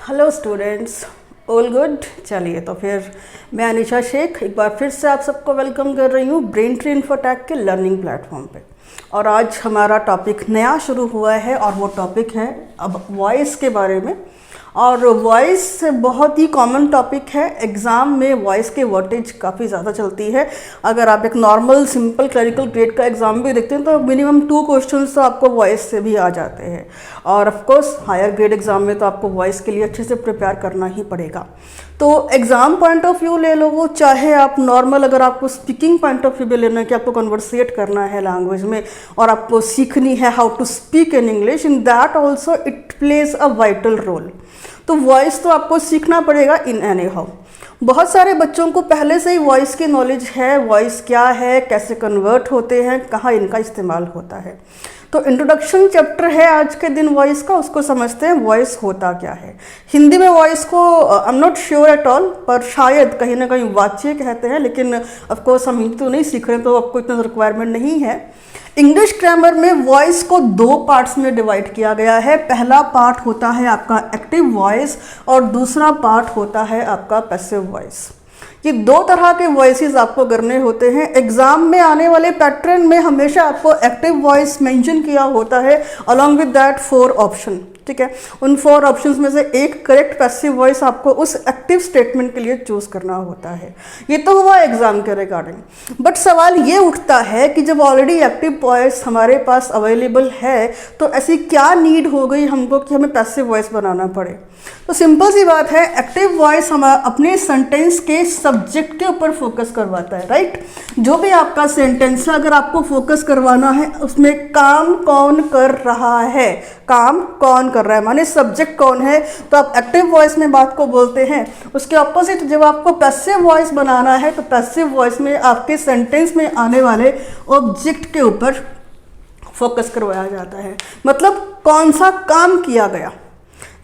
Hello students, all good. चलिए तो फिर मैं अनिशा शेख एक बार फिर से आप सबको वेलकम कर रही हूँ ब्रेन ट्री इन्फोटेक के लर्निंग प्लेटफॉर्म पे। और आज हमारा टॉपिक नया शुरू हुआ है और वो टॉपिक है अब वॉइस के बारे में। और वॉइस बहुत ही कॉमन टॉपिक है, एग्ज़ाम में वॉइस के वर्टेज काफ़ी ज़्यादा चलती है। अगर आप एक नॉर्मल सिंपल क्लरिकल ग्रेड का एग्ज़ाम भी देखते हैं तो मिनिमम 2 क्वेश्चंस तो आपको वॉइस से भी आ जाते हैं। और of course higher grade exam में तो आपको वॉइस के लिए अच्छे से प्रिपेयर करना ही पड़ेगा। तो एग्ज़ाम पॉइंट ऑफ व्यू ले लो, वो चाहे आप नॉर्मल, अगर आपको स्पीकिंग पॉइंट ऑफ व्यू भी लेना है कि आपको कन्वर्सेट करना है लैंग्वेज में और आपको सीखनी है how to speak in English, in that also it plays a vital role. तो वॉइस तो आपको सीखना पड़ेगा इन एनी हाउ। बहुत सारे बच्चों को पहले से ही वॉइस की नॉलेज है, वॉइस क्या है, कैसे कन्वर्ट होते हैं, कहाँ इनका इस्तेमाल होता है। तो इंट्रोडक्शन चैप्टर है आज के दिन वॉइस का, उसको समझते हैं वॉइस होता क्या है। हिंदी में वॉइस को आई am not sure at all, पर शायद कहीं ना कहीं वाच्य कहते हैं, लेकिन ऑफकोर्स हम हिंदी तो नहीं सीख रहे तो आपको इतना रिक्वायरमेंट नहीं है। इंग्लिश ग्रामर में वॉइस को 2 पार्ट्स में डिवाइड किया गया है। पहला पार्ट होता है आपका एक्टिव वॉइस और दूसरा पार्ट होता है आपका पैसिव वॉइस। ये 2 तरह के वॉइसेस आपको करने होते हैं। एग्जाम में आने वाले पैटर्न में हमेशा आपको एक्टिव वॉइस मेंशन किया होता है अलॉन्ग विद दैट 4 ऑप्शन, ठीक है। उन 4 ऑप्शंस में से एक करेक्ट पैसिव वॉइस आपको उस एक्टिव स्टेटमेंट के लिए चूज करना होता है। ये तो हुआ एग्जाम के रिगार्डिंग। बट सवाल ये उठता है कि जब ऑलरेडी एक्टिव वॉइस हमारे पास अवेलेबल है तो ऐसी क्या नीड हो गई हमको कि हमें पैसिव वॉइस बनाना पड़े। तो सिंपल सी बात है, एक्टिव वॉइस हम अपने सेंटेंस के सब्जेक्ट के ऊपर फोकस करवाता है, राइट। जो भी आपका सेंटेंस है अगर आपको फोकस करवाना है उसमें काम कौन कर रहा है, काम कौन कर रहा है माने सब्जेक्ट कौन है, तो आप एक्टिव वॉइस में बात को बोलते हैं। उसके ऑपोजिट जब आपको पैसिव वॉइस बनाना है तो पैसिव वॉइस में आपके सेंटेंस में आने वाले ऑब्जेक्ट के ऊपर फोकस करवाया जाता है, मतलब कौन सा काम किया गया।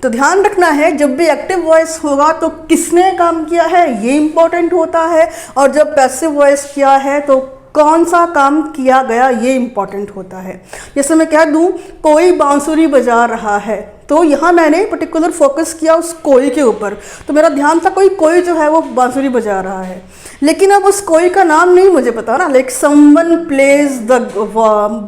तो ध्यान रखना है, जब भी एक्टिव वॉइस होगा तो किसने काम किया है ये इंपॉर्टेंट होता है, और जब पैसिव वॉइस किया है तो कौन सा काम किया गया ये इंपॉर्टेंट होता है। जैसे मैं कह दूं कोई बांसुरी बजा रहा है, तो यहाँ मैंने पर्टिकुलर फोकस किया उस कोई के ऊपर, तो मेरा ध्यान था कोई जो है वो बांसुरी बजा रहा है। लेकिन अब उस कोई का नाम नहीं मुझे पता ना, like someone plays the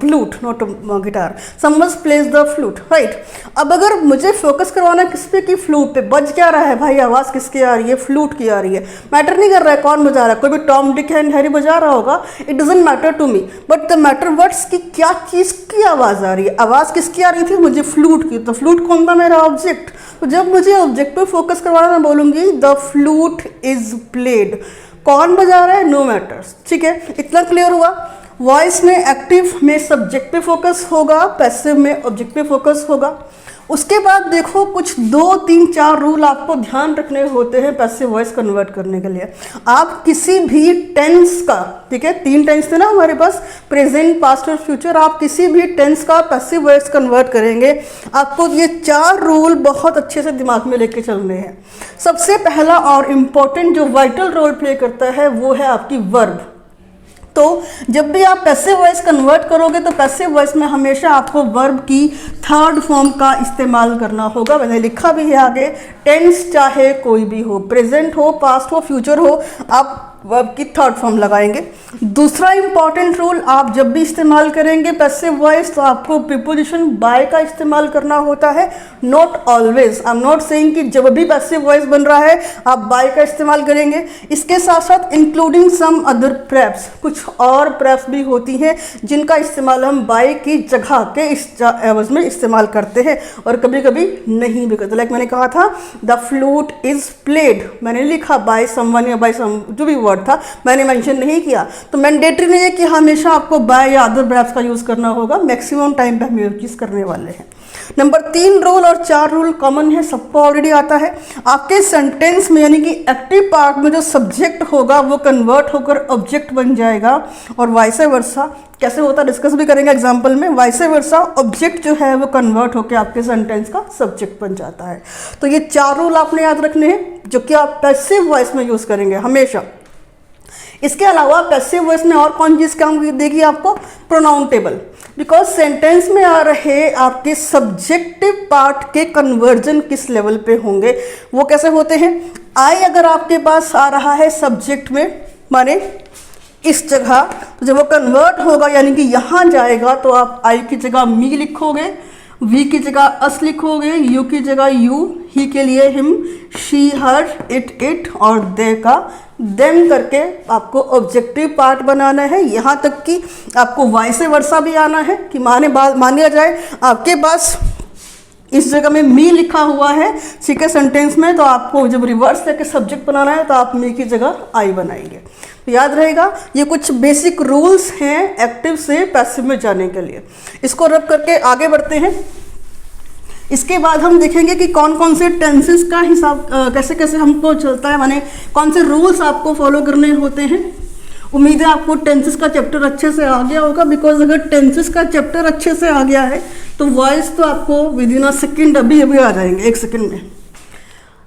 flute, not guitar, someone plays the flute, right. अब अगर मुझे फोकस करवाना किस पे कि फ्लूट पे, बज क्या रहा है भाई, आवाज़ किसकी आ रही है, फ्लूट की आ रही है, मैटर नहीं कर रहा है कौन बजा रहा है, कोई भी टॉम डिक एंड हैरी बजा रहा होगा, it doesn't matter to me, but the matter words की क्या चीज़ की आवाज़ आ रही है। आवाज़ किसकी आ रही थी, मुझे फ्लूट की, तो फ्लूट कौन था, मेरा ऑब्जेक्ट। तो जब मुझे ऑब्जेक्ट पे फोकस करवाना मैं बोलूँगी द फ्लूट इज प्लेड, कौन बजा रहा है नो मैटर्स, ठीक है। इतना क्लियर हुआ। वॉइस में एक्टिव में सब्जेक्ट पे फोकस होगा, पैसिव में ऑब्जेक्ट पे फोकस होगा। उसके बाद देखो कुछ 2, 3, 4 रूल आपको ध्यान रखने होते हैं पैसिव वॉइस कन्वर्ट करने के लिए। आप किसी भी टेंस का, ठीक है, 3 टेंस थे ना हमारे पास, प्रेजेंट, पास्ट और फ्यूचर, आप किसी भी टेंस का पैसिव वॉइस कन्वर्ट करेंगे आपको ये 4 रूल बहुत अच्छे से दिमाग में लेके चलने हैं। सबसे पहला और इम्पोर्टेंट जो वाइटल रोल प्ले करता है वो है आपकी वर्ब। तो जब भी आप पैसिव वॉइस कन्वर्ट करोगे तो पैसिव वॉइस में हमेशा आपको वर्ब की 3rd फॉर्म का इस्तेमाल करना होगा। मैंने लिखा भी है आगे, टेंस चाहे कोई भी हो, प्रेजेंट हो, पास्ट हो, फ्यूचर हो, आप वर्ब की 3rd फॉर्म लगाएंगे। दूसरा इंपॉर्टेंट रूल, आप जब भी इस्तेमाल करेंगे पैसिव वॉइस तो आपको प्रीपोजिशन बाय का इस्तेमाल करना होता है, not always. I am not saying कि जब भी पैसिव वॉइस बन रहा है आप बाय का इस्तेमाल करेंगे। इसके साथ साथ इंक्लूडिंग सम अदर प्रेप्स, कुछ और प्रेप्स भी होती हैं जिनका इस्तेमाल हम बाय की जगह के इस एवज में इस्तेमाल करते हैं और कभी कभी नहीं भी करते। लाइक मैंने कहा था द फ्लूट इज प्लेड, मैंने लिखा बाय समवन या बाय सम जो भी वर्ड था मैंने मेंशन नहीं किया, तो मैंडेटरी नहीं है कि हमेशा आपको बाय या अदर वर्ब्स का यूज करना होगा। मैक्सिमम टाइम पे हम यूज करने वाले हैं। नंबर 3 रूल और 4 रूल कॉमन है, सबको ऑलरेडी आता है। आपके सेंटेंस में यानी कि एक्टिव पार्ट में जो सब्जेक्ट होगा वो कन्वर्ट होकर ऑब्जेक्ट बन जाएगा, और वाइस वर्सा कैसे होता है डिस्कस भी करेंगे एग्जाम्पल में। वाइस वर्सा ऑब्जेक्ट जो है वो कन्वर्ट होकर आपके सेंटेंस का सब्जेक्ट बन जाता है। तो ये 4 रूल आपने याद रखने हैं जो कि आप पैसिव वॉइस में यूज करेंगे हमेशा। इसके अलावा पैसिव वॉइस में और कौन चीज़ काम देगी आपको, प्रोनाउन टेबल। बिकॉज सेंटेंस में आ रहे आपके सब्जेक्टिव पार्ट के कन्वर्जन किस लेवल पे होंगे, वो कैसे होते हैं। आई अगर आपके पास आ रहा है सब्जेक्ट में, माने इस जगह, तो जब वो कन्वर्ट होगा यानी कि यहाँ जाएगा तो आप आई की जगह मी लिखोगे, वी की जगह अस लिखोगे, यू की जगह यू, ही के लिए हिम, शी हर, इट और दे का देम करके आपको ऑब्जेक्टिव पार्ट बनाना है। यहाँ तक कि आपको वाई से वर्षा भी आना है कि मान लिया जाए आपके पास इस जगह में मी लिखा हुआ है ठीक है सेंटेंस में, तो आपको जब रिवर्स करके सब्जेक्ट बनाना है तो आप मी की जगह आई बनाएंगे। तो याद रहेगा, ये कुछ बेसिक रूल्स हैं एक्टिव से पैसिव में जाने के लिए। इसको रब करके आगे बढ़ते हैं। इसके बाद हम देखेंगे कि कौन कौन से टेंसेस का हिसाब कैसे कैसे हमको चलता है, माने कौन से रूल्स आपको फॉलो करने होते हैं। उम्मीद है आपको टेंसेस का चैप्टर अच्छे से आ गया होगा, बिकॉज अगर टेंसेस का चैप्टर अच्छे से आ गया है तो वॉइस तो आपको विद इन अ सेकेंड अभी आ जाएंगे, 1 सेकेंड में।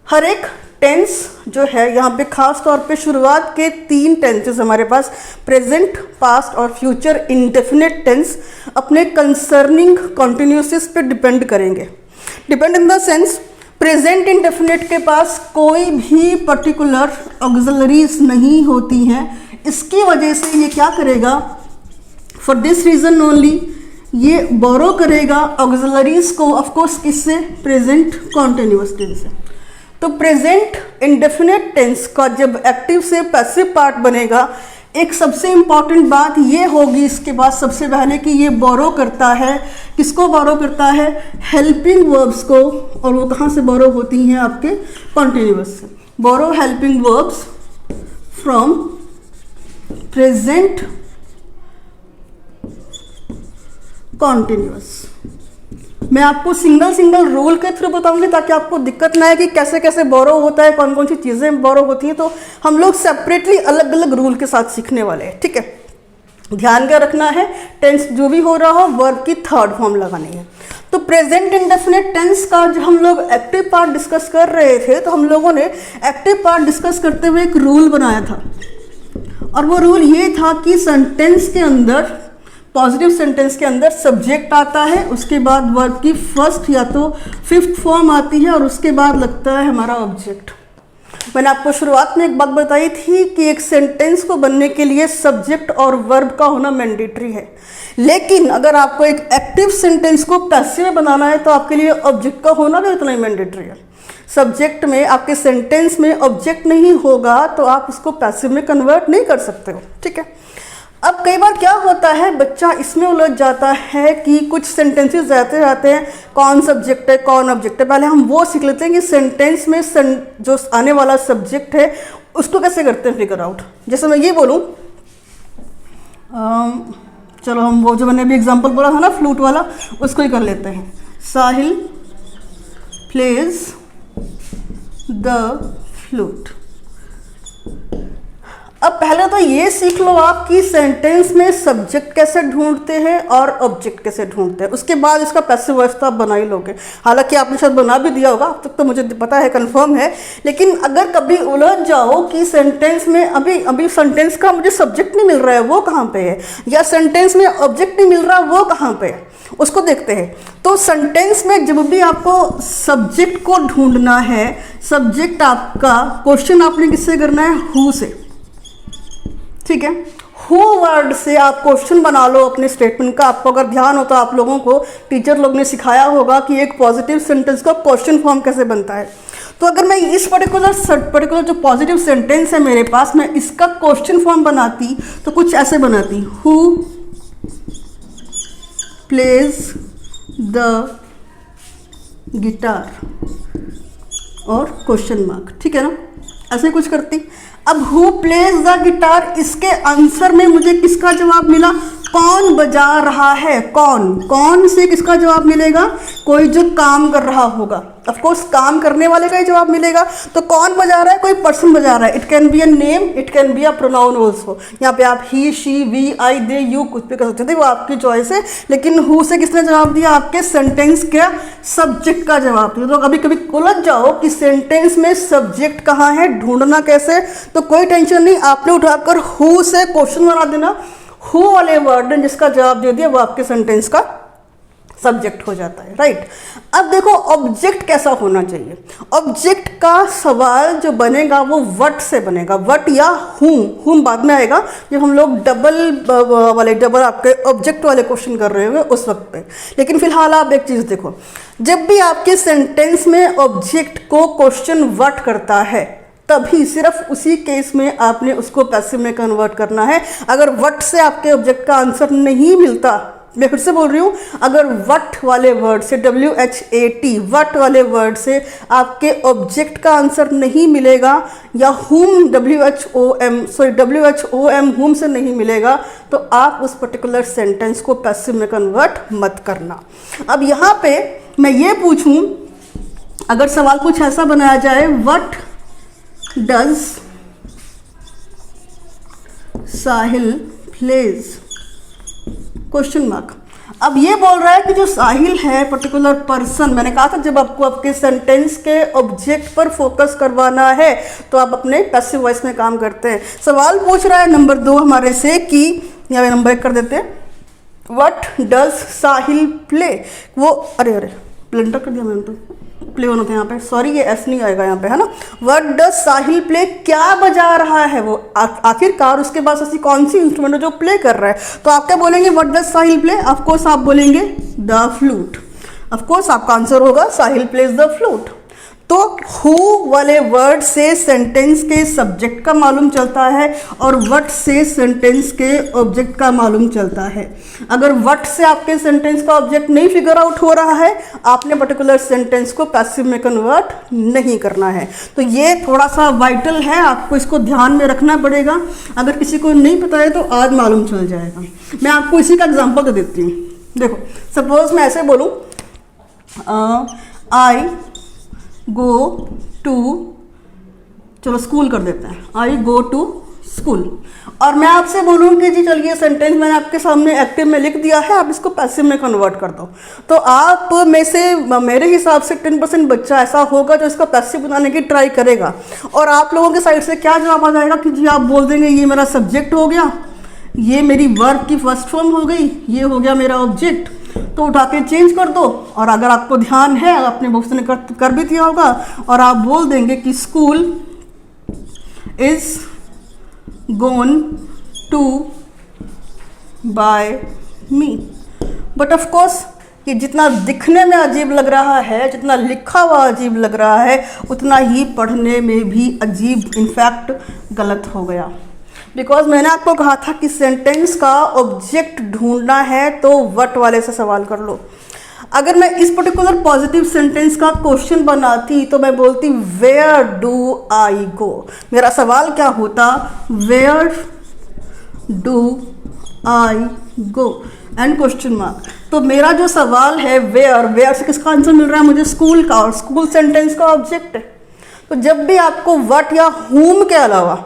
हर एक टेंस जो है यहाँ पे खास तौर पे शुरुआत के 3 टेंसेस हमारे पास प्रेजेंट, पास्ट और फ्यूचर इंडेफिनिट टेंस अपने कंसर्निंग कॉन्टिन्यूसिस पे डिपेंड करेंगे। Depend in the sense, present indefinite के पास कोई भी पर्टिकुलर ऑक्सिलरीज नहीं होती हैं, इसकी वजह से ये क्या करेगा, फॉर दिस रीज़न ओनली ये बोरो करेगा ऑक्सिलरीज को, ऑफकोर्स किससे, प्रेजेंट कॉन्टिन्यूअस टेंस से। तो प्रेजेंट इंडेफिनिट टेंस का जब एक्टिव से पैसिव पार्ट बनेगा, एक सबसे इम्पॉर्टेंट बात ये होगी इसके बाद सबसे पहले कि ये बोरो करता है, किसको बोरो करता है, हेल्पिंग वर्ब्स को, और वो कहाँ से बोरो होती हैं, आपके कॉन्टिन्यूअस से। Borrow helping verbs from present continuous. मैं आपको सिंगल रूल के थ्रू बताऊंगी ताकि आपको दिक्कत ना आए कि कैसे कैसे बोरो होता है, कौन कौन सी चीज़ें बोरो होती हैं। तो हम लोग सेपरेटली अलग अलग रूल के साथ सीखने वाले हैं, ठीक है। ध्यान क्या रखना है, टेंस जो भी हो रहा हो वर्ब की थर्ड फॉर्म लगानी है। तो प्रेजेंट इंडेफिनिट टेंस का जो हम लोग एक्टिव पार्ट डिस्कस कर रहे थे, तो हम लोगों ने एक्टिव पार्ट डिस्कस करते हुए एक रूल बनाया था, और वो रूल ये था कि सेंटेंस के अंदर, पॉजिटिव सेंटेंस के अंदर सब्जेक्ट आता है, उसके बाद वर्ब की फर्स्ट या तो 5th फॉर्म आती है, और उसके बाद लगता है हमारा ऑब्जेक्ट। मैंने आपको शुरुआत में एक बात बताई थी कि एक सेंटेंस को बनने के लिए सब्जेक्ट और वर्ब का होना मैंडेटरी है, लेकिन अगर आपको एक एक्टिव सेंटेंस को पैसिव में बनाना है तो आपके लिए ऑब्जेक्ट का होना भी उतना ही मैंडेटरी है। सब्जेक्ट में आपके सेंटेंस में ऑब्जेक्ट नहीं होगा तो आप उसको पैसिव में कन्वर्ट नहीं कर सकते हो, ठीक है। अब कई बार क्या होता है, बच्चा इसमें उलझ जाता है कि कुछ सेंटेंसेस जाते हैं कौन सब्जेक्ट है कौन ऑब्जेक्ट है। पहले हम वो सीख लेते हैं कि सेंटेंस में जो आने वाला सब्जेक्ट है उसको कैसे करते हैं फिगर आउट। जैसे मैं ये बोलूँ, चलो हम वो जो मैंने अभी एग्जांपल बोला था ना फ्लूट वाला, उसको ही कर लेते हैं। साहिल प्लेज द फ्लूट। अब पहले तो ये सीख लो आप कि सेंटेंस में सब्जेक्ट कैसे ढूंढते हैं और ऑब्जेक्ट कैसे ढूंढते हैं, उसके बाद इसका पैसिव वॉइस तो आप बना ही लोगे। हालांकि आपने शायद बना भी दिया होगा, अब तक तो मुझे पता है, कंफर्म है। लेकिन अगर कभी उलझ जाओ कि सेंटेंस में अभी सेंटेंस का मुझे सब्जेक्ट नहीं मिल रहा है, वो कहाँ पे है, या सेंटेंस में ऑब्जेक्ट नहीं मिल रहा वो कहाँ पे है, उसको देखते हैं। तो सेंटेंस में जब भी आपको सब्जेक्ट को ढूंढना है, सब्जेक्ट आपका क्वेश्चन आपने किससे करना है, हु से, ठीक है। हु वर्ड से आप क्वेश्चन बना लो अपने स्टेटमेंट का। आपको अगर ध्यान हो तो आप लोगों को टीचर लोग ने सिखाया होगा कि एक पॉजिटिव सेंटेंस का क्वेश्चन फॉर्म कैसे बनता है। तो अगर मैं इस पर्टिकुलर जो पॉजिटिव सेंटेंस है मेरे पास, मैं इसका क्वेश्चन फॉर्म बनाती तो कुछ ऐसे बनाती, हु प्लेज द गिटार और क्वेश्चन मार्क, ठीक है ना, ऐसे कुछ करती। अब हु प्लेज द गिटार, इसके आंसर में मुझे किसका जवाब मिला, कौन बजा रहा है, कौन से किसका जवाब मिलेगा, कोई जो काम कर रहा होगा। ऑफ कोर्स काम करने वाले का ही जवाब मिलेगा। तो कौन बजा रहा है, कोई पर्सन बजा रहा है। It can be a name, it can be a pronoun also. यहाँ पे आप he, she, we, I, they, you कुछ भी कर सकते थे, वो आपकी चॉइस है। लेकिन हु से किसने जवाब दिया, आपके सेंटेंस के सब्जेक्ट का जवाब दिया। तो कभी कभी उलझ जाओ कि सेंटेंस में सब्जेक्ट कहाँ है, ढूंढना कैसे, तो कोई टेंशन नहीं, आपने उठाकर हु से क्वेश्चन बना देना। हु वाले वर्ड ने जिसका जवाब दे दिया वो आपके सेंटेंस का सब्जेक्ट हो जाता है, राइट। अब देखो ऑब्जेक्ट कैसा होना चाहिए। ऑब्जेक्ट का सवाल जो बनेगा वो व्हाट से बनेगा, व्हाट या हुम बाद में आएगा जब हम लोग डबल आपके ऑब्जेक्ट वाले क्वेश्चन कर रहे होंगे उस वक्त पे। लेकिन फिलहाल आप एक चीज़ देखो, जब भी आपके सेंटेंस में ऑब्जेक्ट को क्वेश्चन व्हाट करता है तभी सिर्फ उसी केस में आपने उसको पैसिव में कन्वर्ट करना है। अगर व्हाट से आपके ऑब्जेक्ट का आंसर नहीं मिलता, मैं फिर से बोल रही हूँ, अगर व्हाट वाले वर्ड से WHAT व्हाट वाले वर्ड से आपके ऑब्जेक्ट का आंसर नहीं मिलेगा या हुम WHOM हुम से नहीं मिलेगा तो आप उस पर्टिकुलर सेंटेंस को पैसिव में कन्वर्ट मत करना। अब यहाँ पे मैं ये पूछूं, अगर सवाल कुछ ऐसा बनाया जाए, what does Sahil plays question mark. अब ये बोल रहा है कि जो साहिल है पर्टिकुलर पर्सन, मैंने कहा था जब आपको आपके सेंटेंस के ऑब्जेक्ट पर फोकस करवाना है तो आप अपने पैसिव वॉइस में काम करते हैं। सवाल पूछ रहा है नंबर 2 हमारे से कि, या नंबर 1 कर देते हैं, व्हाट डज साहिल प्ले। वो अरे प्लेंटर कर दिया मैंने, तो प्ले होना था यहाँ पे, सॉरी ये एस नहीं आएगा यहाँ पे, है ना। व्हाट डज साहिल प्ले, क्या बजा रहा है वो, आखिरकार उसके पास ऐसी कौन सी इंस्ट्रूमेंट है जो प्ले कर रहा है। तो आप क्या बोलेंगे, what does Sahil play, of course आप बोलेंगे द फ्लूट। ऑफकोर्स आपका आंसर होगा साहिल प्लेज द फ्लूट। तो हु वाले वर्ड से सेंटेंस के सब्जेक्ट का मालूम चलता है और व्हाट से सेंटेंस के ऑब्जेक्ट का मालूम चलता है। अगर व्हाट से आपके सेंटेंस का ऑब्जेक्ट नहीं फिगर आउट हो रहा है, आपने पर्टिकुलर सेंटेंस को पैसिव में कन्वर्ट नहीं करना है। तो ये थोड़ा सा वाइटल है, आपको इसको ध्यान में रखना पड़ेगा। अगर किसी को नहीं पता है तो आज मालूम चल जाएगा। मैं आपको इसी का एग्जाम्पल दे देती हूँ। देखो सपोज मैं ऐसे बोलूँ, आई गो टू, चलो स्कूल कर देते हैं, आई गो टू स्कूल। और मैं आपसे बोलूँ कि जी चलिए सेंटेंस मैंने आपके सामने एक्टिव में लिख दिया है, आप इसको पैसिव में कन्वर्ट कर दो। तो आप में से मेरे हिसाब से 10% बच्चा ऐसा होगा जो इसका पैसिव बनाने की ट्राई करेगा। और आप लोगों के साइड से क्या जवाब आ जाएगा कि जी आप बोल देंगे ये मेरा सब्जेक्ट हो गया, ये मेरी वर्ब की फर्स्ट फॉर्म हो गई, ये हो गया मेरा ऑब्जेक्ट, तो उठा के चेंज कर दो। और अगर आपको ध्यान है, अपने बुक्स ने कर भी दिया होगा, और आप बोल देंगे कि school is gone to buy me. But of course ये जितना दिखने में अजीब लग रहा है, जितना लिखा हुआ अजीब लग रहा है, उतना ही पढ़ने में भी अजीब, इनफैक्ट गलत हो गया। बिकॉज मैंने आपको कहा था कि सेंटेंस का ऑब्जेक्ट ढूंढना है तो व्हाट वाले से सवाल कर लो। अगर मैं इस पर्टिकुलर पॉजिटिव सेंटेंस का क्वेश्चन बनाती तो मैं बोलती वेयर डू आई गो। मेरा सवाल क्या होता, where do I go and question mark. तो मेरा जो सवाल है वेयर से किसका आंसर मिल रहा है मुझे, स्कूल का, और स्कूल सेंटेंस का ऑब्जेक्ट है। तो जब भी आपको व्हाट या हुम के अलावा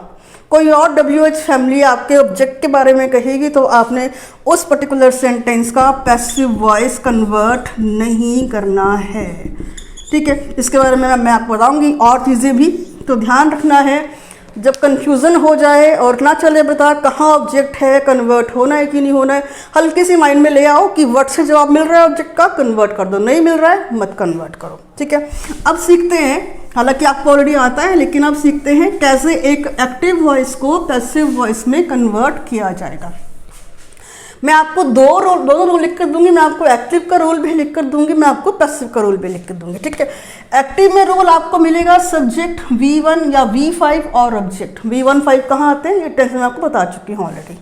कोई और WH फैमिली आपके ऑब्जेक्ट के बारे में कहेगी तो आपने उस पर्टिकुलर सेंटेंस का पैसिव वॉइस कन्वर्ट नहीं करना है, ठीक है। इसके बारे में मैं आपको बताऊंगी और चीज़ें भी, तो ध्यान रखना है। जब कन्फ्यूज़न हो जाए और ना चले बता कहाँ ऑब्जेक्ट है, कन्वर्ट होना है कि नहीं होना है, हल्की सी माइंड में ले आओ कि व्हाट से जवाब मिल रहा है ऑब्जेक्ट का, कन्वर्ट कर दो, नहीं मिल रहा है मत कन्वर्ट करो, ठीक है। अब सीखते हैं, हालांकि आपको ऑलरेडी आता है लेकिन अब सीखते हैं कैसे एक एक्टिव वॉइस को पैसिव वॉइस में कन्वर्ट किया जाएगा। मैं आपको दोनों रोल लिख कर दूंगी, मैं आपको एक्टिव का रोल भी लिख कर दूंगी, मैं आपको पैसिव का रोल भी लिख कर दूंगी, ठीक है। एक्टिव में रोल आपको मिलेगा सब्जेक्ट V1 या V5 और ऑब्जेक्ट। V1 5 कहाँ आते हैं ये टेंस में आपको बता चुकी हूँ ऑलरेडी।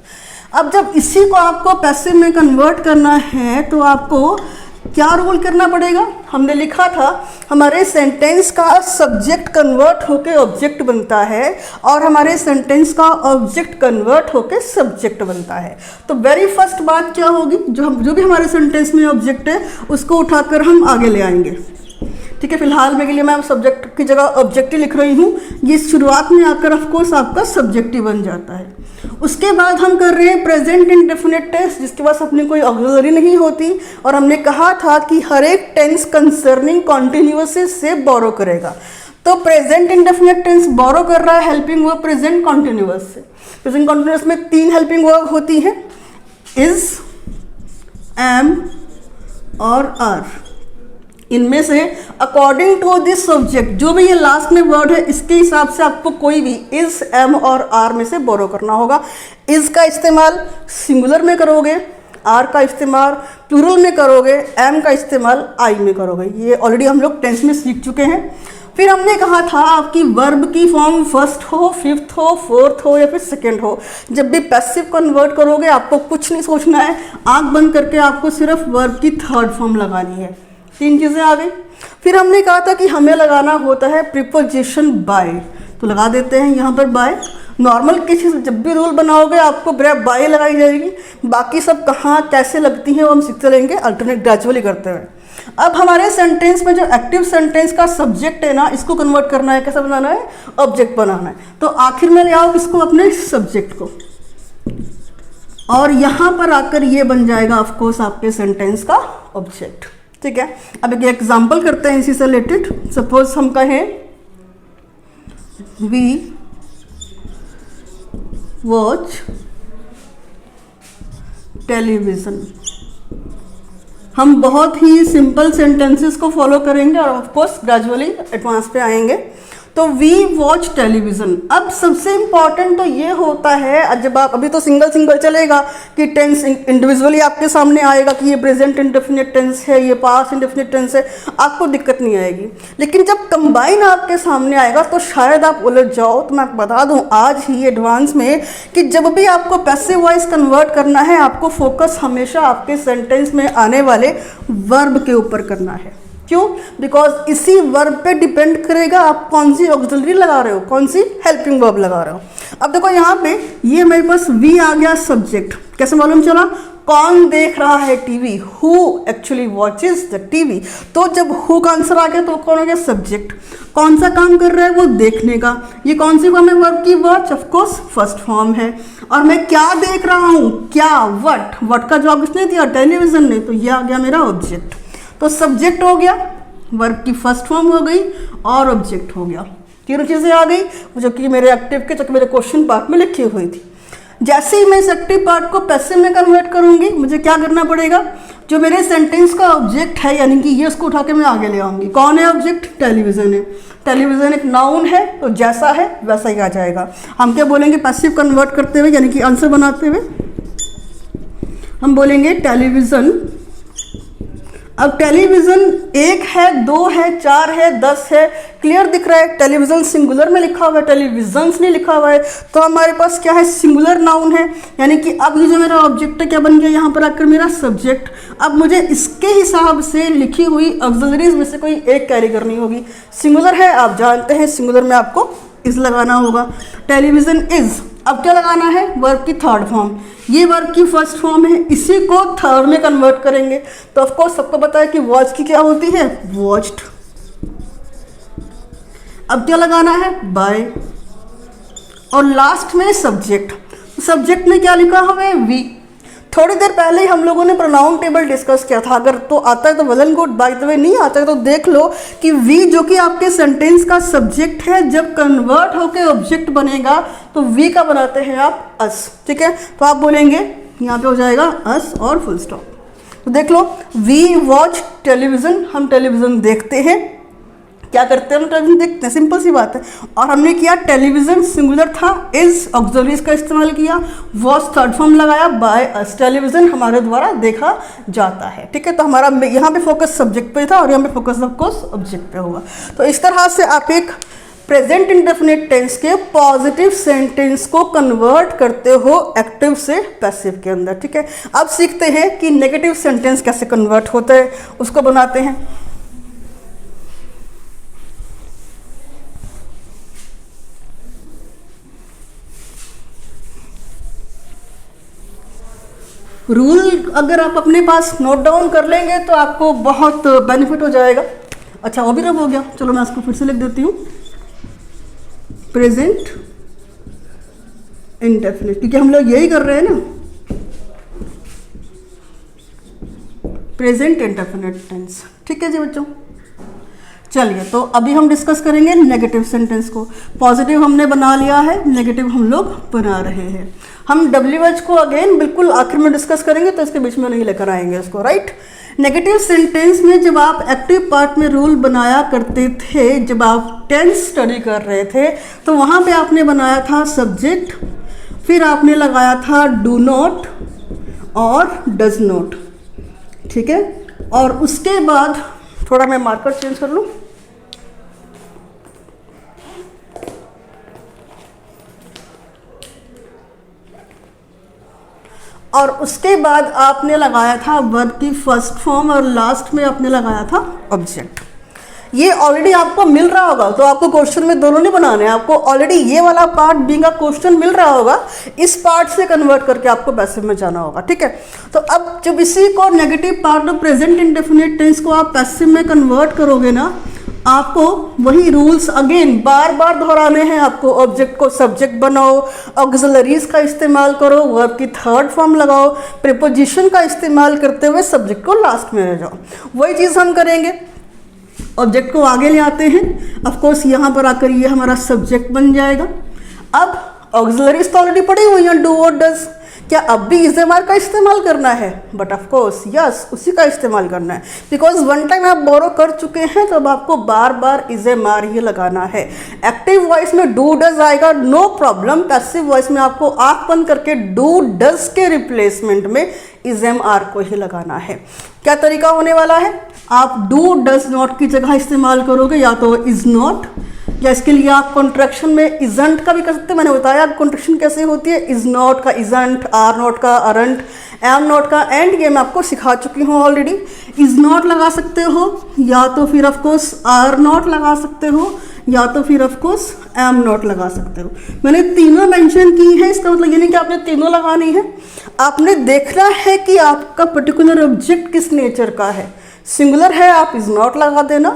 अब जब इसी को आपको पैसिव में कन्वर्ट करना है तो आपको क्या रोल करना पड़ेगा, हमने लिखा था हमारे सेंटेंस का सब्जेक्ट कन्वर्ट होके ऑब्जेक्ट बनता है और हमारे सेंटेंस का ऑब्जेक्ट कन्वर्ट होके सब्जेक्ट बनता है। तो वेरी फर्स्ट बात क्या होगी, जो भी हमारे सेंटेंस में ऑब्जेक्ट है उसको उठाकर हम आगे ले आएंगे, ठीक है। फिलहाल में के लिए मैं सब्जेक्ट की जगह ऑब्जेक्ट ही लिख रही हूँ, ये शुरुआत में आकर ऑफकोर्स आपका सब्जेक्ट ही बन जाता है। उसके बाद हम कर रहे हैं प्रेजेंट इंडेफिनिट टेंस, जिसके पास अपनी कोई ऑक्सिलरी नहीं होती, और हमने कहा था कि हर एक टेंस कंसर्निंग कॉन्टिन्यूअस से बोरो करेगा। तो प्रेजेंट इंडेफिनिट टेंस बोरो कर रहा है हेल्पिंग वर्ब प्रेजेंट कॉन्टिन्यूअस से। प्रेजेंट कॉन्टिन्यूअस में 3 हेल्पिंग वर्ब होती हैं, इज, एम और आर, इनमें से अकॉर्डिंग टू दिस सब्जेक्ट जो भी ये लास्ट में वर्ड है इसके हिसाब से आपको कोई भी इज, एम और आर में से बोरो करना होगा। इज का इस्तेमाल सिंगुलर में करोगे, आर का इस्तेमाल प्लूरल में करोगे, एम का इस्तेमाल आई में करोगे। ये ऑलरेडी हम लोग टेंस में सीख चुके हैं। फिर हमने कहा था आपकी वर्ब की फॉर्म फर्स्ट हो, फिफ्थ हो, फोर्थ हो या फिर सेकेंड हो। जब भी पैसिव कन्वर्ट करोगे आपको कुछ नहीं सोचना है, आंख बंद करके आपको सिर्फ वर्ब की थर्ड फॉर्म लगानी है। 3 चीज़ें आ गई। फिर हमने कहा था कि हमें लगाना होता है प्रीपोजिशन बाय, तो लगा देते हैं यहाँ पर बाय। नॉर्मल किसी जब भी रूल बनाओगे आपको बाय लगाई जाएगी, बाकी सब कहाँ कैसे लगती हैं वो हम सीखते रहेंगे अल्टरनेट ग्रेजुअली करते हुए। अब हमारे सेंटेंस में जो एक्टिव सेंटेंस का सब्जेक्ट है ना, इसको कन्वर्ट करना है, कैसे बनाना है, ऑब्जेक्ट बनाना है। तो आखिर में ले आओ इसको अपने सब्जेक्ट को, और यहाँ पर आकर ये बन जाएगा ऑफकोर्स आपके सेंटेंस का ऑब्जेक्ट। ठीक है, अब एक एग्जाम्पल करते हैं इसी से रिलेटेड। सपोज हम कहें वी वॉच टेलीविज़न। हम बहुत ही सिंपल सेंटेंसेस को फॉलो करेंगे और ऑफ कोर्स ग्रेजुअली एडवांस पे आएंगे। तो वी वॉच टेलीविज़न। अब सबसे इम्पॉर्टेंट तो ये होता है, जब आप अभी तो सिंगल सिंगल चलेगा कि टेंस इंडिविजुअली आपके सामने आएगा कि ये प्रेजेंट इंडेफिनिट टेंस है, ये पास्ट इंडेफिनिट टेंस है, आपको दिक्कत नहीं आएगी। लेकिन जब कंबाइन आपके सामने आएगा तो शायद आप उलझ जाओ। तो मैं बता दूं आज ही एडवांस में कि जब भी आपको पैसिव वॉइस कन्वर्ट करना है आपको फोकस हमेशा आपके सेंटेंस में आने वाले वर्ब के ऊपर करना है। क्यों? बिकॉज इसी वर्ब पे डिपेंड करेगा आप कौन सी ऑक्सिलरी लगा रहे हो, कौन सी हेल्पिंग वर्ब लगा रहे हो। अब देखो यहाँ पे ये मेरे पास वी आ गया सब्जेक्ट। कैसे मालूम चला? कौन देख रहा है TV, who actually watches the TV. तो जब हु का आंसर आ गया तो कौन हो गया? सब्जेक्ट। कौन सा काम कर रहा है? वो देखने का। ये कौन सी फॉर्म है वर्ब की? वॉच, ऑफकोर्स फर्स्ट फॉर्म है। और मैं क्या देख रहा हूँ? क्या, वट का जवाब किसने दिया? टेलीविजन ने। तो ये आ गया मेरा ऑब्जेक्ट। तो सब्जेक्ट हो गया, वर्ब की फर्स्ट फॉर्म हो गई और ऑब्जेक्ट हो गया। तीनों चीज़ें आ गई जो कि मेरे एक्टिव के, जो कि मेरे क्वेश्चन पार्ट में लिखी हुई थी। जैसे ही मैं इस एक्टिव पार्ट को पैसिव में कन्वर्ट करूंगी मुझे क्या करना पड़ेगा? जो मेरे सेंटेंस का ऑब्जेक्ट है यानी कि ये उसको उठा के मैं आगे ले आऊंगी। कौन है ऑब्जेक्ट? टेलीविजन है। टेलीविजन एक नाउन है तो जैसा है वैसा ही आ जाएगा। हम क्या बोलेंगे पैसिव कन्वर्ट करते हुए यानी कि आंसर बनाते हुए? हम बोलेंगे टेलीविजन। अब टेलीविज़न 1 है, 2 है, 4 है, 10 है, क्लियर दिख रहा है। टेलीविज़न सिंगुलर में लिखा हुआ है, टेलीविजन्स नहीं लिखा हुआ है। तो हमारे पास क्या है? सिंगुलर नाउन है। यानी कि अब ये जो मेरा ऑब्जेक्ट है क्या बन गया? यहाँ पर आकर मेरा सब्जेक्ट। अब मुझे इसके हिसाब से लिखी हुई ऑक्सिलरीज में से कोई एक कैरी करनी होगी। सिंगुलर है, आप जानते हैं सिंगुलर में आपको इज लगाना होगा। Television is. अब क्या लगाना है? वर्ब की थर्ड फॉर्म। ये वर्ब की फर्स्ट फॉर्म है, इसी को थर्ड में कन्वर्ट करेंगे। तो ऑफकोर्स सबको पता है कि वॉच की क्या होती है? वॉच्ड। अब क्या लगाना है? बाय। और लास्ट में सब्जेक्ट। सब्जेक्ट में क्या लिखा हुआ है? वी। थोड़ी देर पहले ही हम लोगों ने प्रोनाउन टेबल डिस्कस किया था। अगर तो आता है तो well and good, by the way नहीं आता है तो देख लो कि वी जो कि आपके सेंटेंस का सब्जेक्ट है जब कन्वर्ट होकर ऑब्जेक्ट बनेगा तो वी का बनाते हैं आप अस। ठीक है, तो आप बोलेंगे यहाँ पे हो जाएगा अस और फुल स्टॉप। तो देख लो, वी वॉच टेलीविज़न, हम टेलीविज़न देखते हैं। क्या करते हैं? हम टेलीविज़न देखते हैं, सिंपल सी बात है। और हमने किया टेलीविज़न सिंगुलर था, इज ऑक्सिलरीज का इस्तेमाल किया, वॉच थर्ड फॉर्म लगाया, बाय अस। टेलीविज़न हमारे द्वारा देखा जाता है। ठीक है, तो हमारा यहाँ पे फोकस सब्जेक्ट पे था और यहाँ पे फोकस ऑफकोर्स ऑब्जेक्ट पे होगा। तो इस तरह से आप एक प्रेजेंट इंडेफिनिट टेंस के पॉजिटिव सेंटेंस को कन्वर्ट करते हो एक्टिव से पैसिव के अंदर। ठीक है, अब सीखते हैं कि नेगेटिव सेंटेंस कैसे कन्वर्ट होता है, उसको बनाते हैं। रूल अगर आप अपने पास नोट डाउन कर लेंगे तो आपको बहुत बेनिफिट हो जाएगा। अच्छा, वो भी रब हो गया। चलो मैं इसको फिर से लिख देती हूँ, प्रेजेंट इंडेफिनिट, क्योंकि हम लोग यही कर रहे हैं ना, प्रेजेंट इंडेफिनिट टेंस। ठीक है जी बच्चों, चलिए, तो अभी हम डिस्कस करेंगे नेगेटिव सेंटेंस को। पॉजिटिव हमने बना लिया है, नेगेटिव हम लोग बना रहे हैं। हम WH को अगेन बिल्कुल आखिर में डिस्कस करेंगे, तो इसके बीच में नहीं लेकर आएंगे इसको, राइट। नेगेटिव सेंटेंस में जब आप एक्टिव पार्ट में रूल बनाया करते थे, जब आप टेंस स्टडी कर रहे थे, तो वहाँ पे आपने बनाया था सब्जेक्ट, फिर आपने लगाया था डू नॉट और डज नॉट, ठीक है। और उसके बाद थोड़ा मैं मार्कर चेंज कर लूँ, और उसके बाद आपने लगाया था वर्ब की फर्स्ट फॉर्म और लास्ट में आपने लगाया था ऑब्जेक्ट। ये ऑलरेडी आपको मिल रहा होगा, तो आपको क्वेश्चन में दोनों नहीं बनाने हैं, आपको ऑलरेडी ये वाला पार्ट बीइंग अ क्वेश्चन मिल रहा होगा, इस पार्ट से कन्वर्ट करके आपको पैसिव में जाना होगा, ठीक है। तो अब जब इसी को negative part of present indefinite tense को आप पैसिव में कन्वर्ट करोगे ना, आपको वही रूल्स अगेन बार बार दोहराने हैं। आपको ऑब्जेक्ट को सब्जेक्ट बनाओ, ऑक्सिलरीज का इस्तेमाल करो, वर्ब की थर्ड फॉर्म लगाओ, प्रीपोजिशन का इस्तेमाल करते हुए सब्जेक्ट को लास्ट में ले जाओ। वही चीज़ हम करेंगे, ऑब्जेक्ट को आगे ले आते हैं। ऑफ कोर्स यहाँ पर आकर ये हमारा सब्जेक्ट बन जाएगा। अब ऑक्सिलरीज तो ऑलरेडी पड़ी हुई हैं, डू और डज। क्या अब भी इज एम आर का इस्तेमाल करना है? बट ऑफ कोर्स यस, उसी का इस्तेमाल करना है, बिकॉज वन टाइम आप बोरो कर चुके हैं, तो अब आपको बार बार इज एम आर ही लगाना है। एक्टिव वॉइस में डू डज आएगा, नो प्रॉब्लम। पैसिव वॉइस में आपको आंख बंद करके डू डज के रिप्लेसमेंट में इज एम आर को ही लगाना है। क्या तरीका होने वाला है? आप डू डज नॉट की जगह इस्तेमाल करोगे या तो इज नॉट, या इसके लिए आप कॉन्ट्रैक्शन में इजंट का भी कर सकते हैं। मैंने बताया कॉन्ट्रैक्शन कैसे होती है, इज नॉट का इजंट, आर नॉट का अरंट, एम नॉट का एंड, ये मैं आपको सिखा चुकी हूँ ऑलरेडी। इज नॉट लगा सकते हो, या तो फिर ऑफ कोर्स आर नॉट लगा सकते हो, या तो फिर ऑफ कोर्स एम नॉट लगा सकते हो। मैंने तीनों मेंशन की है, इसका मतलब ये नहीं कि आपने तीनों लगानी है। आपने देखना है कि आपका पर्टिकुलर ऑब्जेक्ट किस नेचर का है। सिंगुलर है आप इज नॉट लगा देना,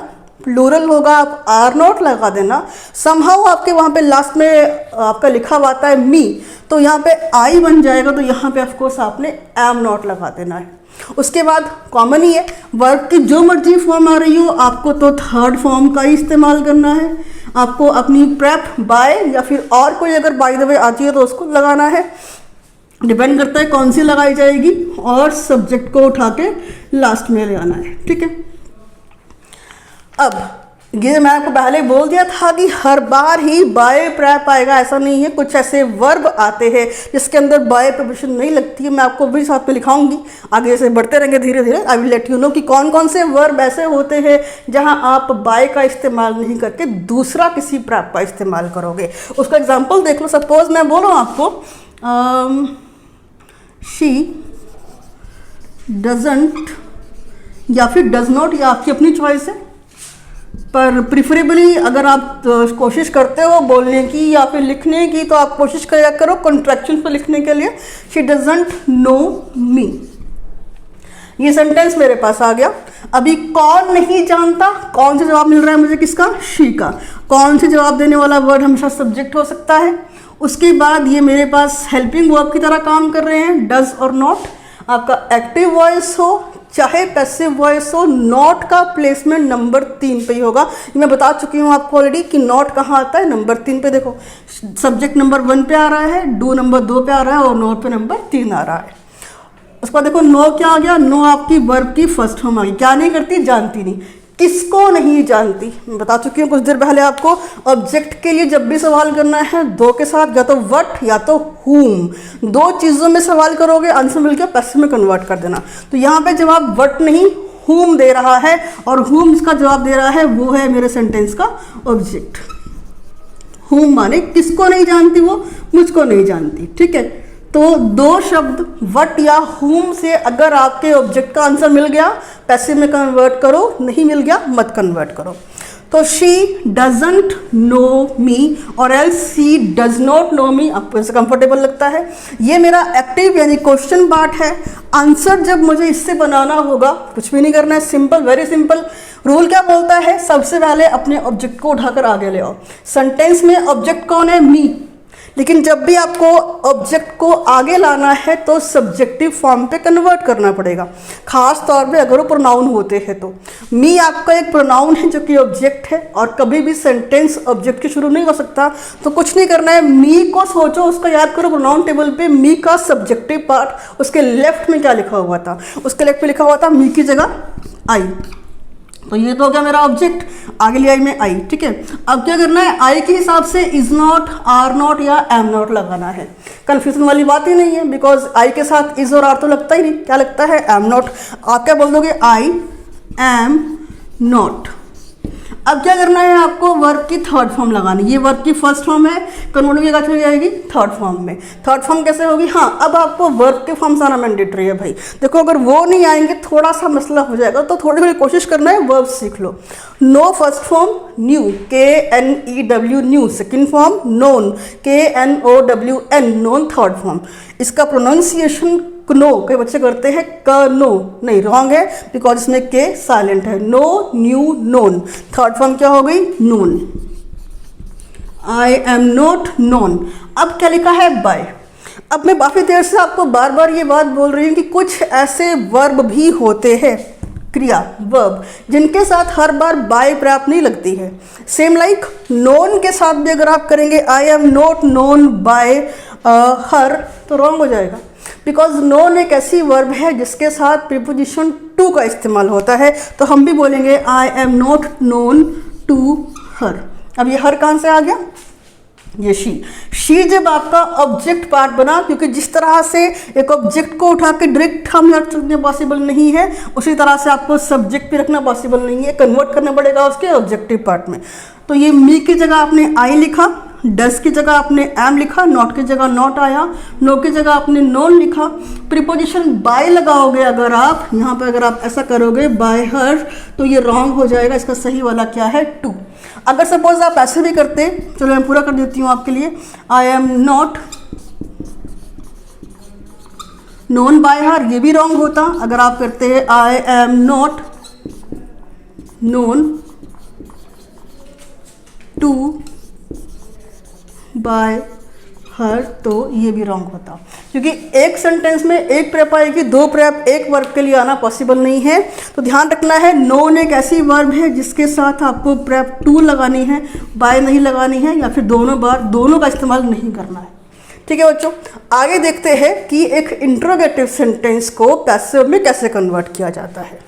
प्लूरल होगा आप आर नॉट लगा देना। समहाउ आपके वहाँ पे लास्ट में आपका लिखा हुआ आता है मी, तो यहाँ पे आई बन जाएगा, तो यहाँ पे ऑफ कोर्स आपने एम नॉट लगा देना है। उसके बाद कॉमन ही है, वर्ब की जो मर्जी फॉर्म आ रही हो, आपको तो थर्ड फॉर्म का ही इस्तेमाल करना है। आपको अपनी प्रेप बाय या फिर और कोई अगर बाय द वे आती है तो उसको लगाना है, डिपेंड करता है कौन सी लगाई जाएगी, और सब्जेक्ट को उठा के लास्ट में ले आना है, ठीक है। अब ये मैं आपको पहले बोल दिया था कि हर बार ही बाय प्रैप आएगा, ऐसा नहीं है। कुछ ऐसे वर्ब आते हैं जिसके अंदर बाय प्रपोजिशन नहीं लगती है, मैं आपको भी साथ में लिखाऊंगी, आगे से बढ़ते रहेंगे धीरे धीरे। I will let you know कि कौन कौन से वर्ब ऐसे होते हैं जहां आप बाय का इस्तेमाल नहीं करके दूसरा किसी प्रैप का इस्तेमाल करोगे। उसका एग्जाम्पल देख लो। सपोज मैं बोलूँ आपको शी डजंट या फिर डज नॉट, या आपकी अपनी चॉइस है, पर प्रिफरेबली अगर आप कोशिश करते हो बोलने की या फिर लिखने की, तो आप कोशिश किया करो कॉन्ट्रैक्शन पर लिखने के लिए। शी डजंट नो मी, ये सेंटेंस मेरे पास आ गया। अभी कौन नहीं जानता, कौन से जवाब मिल रहा है मुझे, किसका? शी का। कौन से जवाब देने वाला वर्ड हमेशा सब्जेक्ट हो सकता है। उसके बाद ये मेरे पास हेल्पिंग वर्ब की तरह काम कर रहे हैं, डज और नॉट। आपका एक्टिव वॉइस हो चाहे पैसिव वॉइस हो, नॉट का प्लेसमेंट नंबर 3 पे ही होगा। मैं बता चुकी हूँ आपको ऑलरेडी कि नॉट कहाँ आता है, नंबर 3 पे। देखो सब्जेक्ट नंबर 1 पे आ रहा है, डू नंबर 2 पे आ रहा है, और नॉट पे नंबर 3 आ रहा है। उसके बाद देखो नो क्या आ गया, नो आपकी वर्ब की फर्स्ट फॉर्म आ गई। क्या नहीं करती? जानती नहीं। किसको नहीं जानती? मैं बता चुकी हूँ कुछ देर पहले आपको। ऑब्जेक्ट के लिए जब भी सवाल करना है दो के साथ, या तो व्हाट या तो whom, दो चीज़ों में सवाल करोगे, आंसर मिल गया, पैसिव में कन्वर्ट कर देना। तो यहाँ पे जवाब व्हाट नहीं whom दे रहा है, और whom जिसका जवाब दे रहा है वो है मेरे सेंटेंस का ऑब्जेक्ट। whom माने किसको नहीं जानती, वो मुझको नहीं जानती, ठीक है। तो दो शब्द वट या whom से अगर आपके ऑब्जेक्ट का आंसर मिल गया, पैसिव में कन्वर्ट करो, नहीं मिल गया मत कन्वर्ट करो। तो she doesn't know me or else she does not know me, आपको इससे कंफर्टेबल लगता है। ये मेरा एक्टिव यानी क्वेश्चन पार्ट है। आंसर जब मुझे इससे बनाना होगा, कुछ भी नहीं करना है, सिंपल, वेरी सिंपल। रूल क्या बोलता है? सबसे पहले अपने ऑब्जेक्ट को उठाकर आगे ले आओ। सेंटेंस में ऑब्जेक्ट कौन है? मी। लेकिन जब भी आपको ऑब्जेक्ट को आगे लाना है तो सब्जेक्टिव फॉर्म पे कन्वर्ट करना पड़ेगा, खास तौर पे अगर वो प्रोनाउन होते हैं तो। मी आपका एक प्रोनाउन है जो कि ऑब्जेक्ट है, और कभी भी सेंटेंस ऑब्जेक्ट के शुरू नहीं हो सकता। तो कुछ नहीं करना है, मी को सोचो, उसका याद करो प्रोनाउन टेबल पे मी का सब्जेक्टिव पार्ट, उसके लेफ्ट में क्या लिखा हुआ था, उसके लेफ्ट में लिखा हुआ था मी की जगह आई। तो ये तो हो गया मेरा ऑब्जेक्ट, आगे ले आई में आई, ठीक है। अब क्या करना है, आई के हिसाब से इज नॉट, आर नॉट या एम नॉट लगाना है। कन्फ्यूजन वाली बात ही नहीं है, बिकॉज आई के साथ इज और आर तो लगता ही नहीं, क्या लगता है, एम नॉट। आप क्या बोल दोगे, आई एम नॉट। अब क्या करना है आपको, वर्ब की थर्ड फॉर्म लगानी। ये वर्ब की फर्स्ट फॉर्म है, कन्वर्ट होगी चली जाएगी थर्ड फॉर्म में। थर्ड फॉर्म कैसे होगी, हाँ अब आपको वर्ब के फॉर्म्स आना मैंडेटरी है भाई। देखो अगर वो नहीं आएंगे थोड़ा सा मसला हो जाएगा, तो थोड़ी थोड़ी कोशिश करना है, वर्ब सीख लो। Know first form knew, KNEW knew. Second form known, KNOWN known. Third form इसका प्रोनाउंसिएशन नो, कई बच्चे करते हैं क नो, नहीं रॉन्ग है, बिकॉज इसमें के साइलेंट है। Know knew known, third form क्या हो गई, known. I am not known. अब क्या लिखा है, बाय। अब मैं काफी देर से आपको बार बार ये बात बोल रही हूँ कि कुछ ऐसे वर्ब भी होते हैं, क्रिया वर्ब, जिनके साथ हर बार बाय प्राप्त नहीं लगती है। सेम लाइक नोन के साथ भी अगर आप करेंगे आई am not known by her, तो रॉन्ग हो जाएगा, बिकॉज नोन एक ऐसी वर्ब है जिसके साथ प्रीपोजिशन टू का इस्तेमाल होता है। तो हम भी बोलेंगे I am not known to her. अब ये हर कहाँ से आ गया, ये शी जब आपका ऑब्जेक्ट पार्ट बना, क्योंकि जिस तरह से एक ऑब्जेक्ट को उठा के डायरेक्ट हम रख सकते पॉसिबल नहीं है, उसी तरह से आपको सब्जेक्ट भी रखना पॉसिबल नहीं है, कन्वर्ट करना पड़ेगा उसके ऑब्जेक्टिव पार्ट में। तो ये मी की जगह आपने आई लिखा, डस की जगह आपने एम लिखा, नॉट की जगह नॉट आया, नो की जगह आपने नॉन लिखा। प्रीपोजिशन बाय लगाओगे अगर आप यहाँ पे, अगर आप ऐसा करोगे बाय हर, तो ये रॉन्ग हो जाएगा। इसका सही वाला क्या है, टू। अगर सपोज आप ऐसे भी करते, चलो मैं पूरा कर देती हूँ आपके लिए, I am not known by her, ये भी रॉन्ग होता। अगर आप करते हैं I am not known to by her, तो ये भी रॉन्ग होता, क्योंकि एक सेंटेंस में एक प्रेप आएगी, दो प्रेप एक वर्ब के लिए आना पॉसिबल नहीं है। तो ध्यान रखना है, नोन एक ऐसी वर्ब है जिसके साथ आपको प्रेप टू लगानी है, बाय नहीं लगानी है, या फिर दोनों बार दोनों का इस्तेमाल नहीं करना है। ठीक है बच्चों, आगे देखते हैं कि एक इंट्रोगेटिव सेंटेंस को पैसिव में कैसे कन्वर्ट किया जाता है।